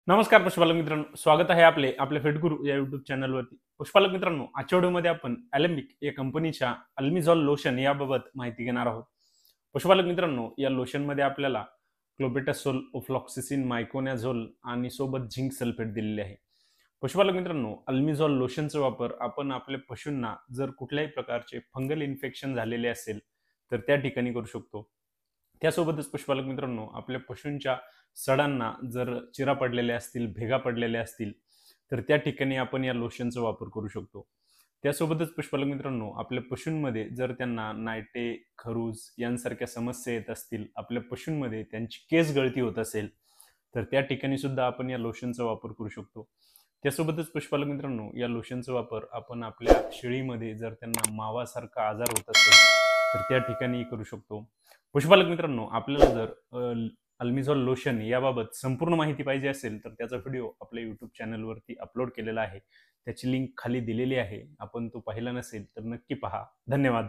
नमस्कार पशुपालक मित्रांनो, स्वागत आहे आपल्या फेटगुरु या युट्यूब चॅनलवरती. पशुपालक मित्रांनो, आजच्या व्हिडिओमध्ये आपण ॲलेम्बिक या कंपनीच्या अल्मिझॉल लोशन याबाबत माहिती घेणार आहोत. पशुपालक मित्रांनो, या लोशनमध्ये आपल्याला क्लोबेटासोल, ओफ्लॉक्सिसिन, मायकोनॅझोल आणि सोबत झिंक सल्फेट दिलेले आहे. पशुपालक मित्रांनो, अल्मिझॉल लोशनचा वापर आपण आपल्या पशूंना जर कुठल्याही प्रकारचे फंगल इन्फेक्शन झालेले असेल तर त्या ठिकाणी करू शकतो. त्यासोबतच पशुपालक मित्रांनो, आपल्या पशूंच्या सडांना जर चिरा पडलेल्या असतील, भेगा पडलेल्या असतील, तर त्या ठिकाणी आपण या लोशनचा वापर करू शकतो. त्यासोबतच पशुपालक मित्रांनो, आपल्या पशूंमध्ये जर त्यांना नायटे, खरूज यांसारख्या समस्या येत असतील, आपल्या पशूंमध्ये त्यांची केस गळती होत असेल, तर त्या ठिकाणी सुद्धा आपण या लोशनचा वापर करू शकतो. त्यासोबतच पशुपालक मित्रांनो, या लोशनचा वापर आपण आपल्या शेळीमध्ये जर त्यांना मावासारखा आजार होत असेल, तर त्या ठिकाणी करू शकतो. पशुपालक मित्रांनो, आपल्याला जर अल्मिझॉल लोशन याबाबत संपूर्ण माहिती पाहिजे असेल तर त्याचा व्हिडिओ आपल्या यूट्यूब चॅनलवरती अपलोड केलेला आहे. त्याची लिंक खाली दिलेली आहे. आपण तो पाहिला नसेल तर नक्की पहा. धन्यवाद.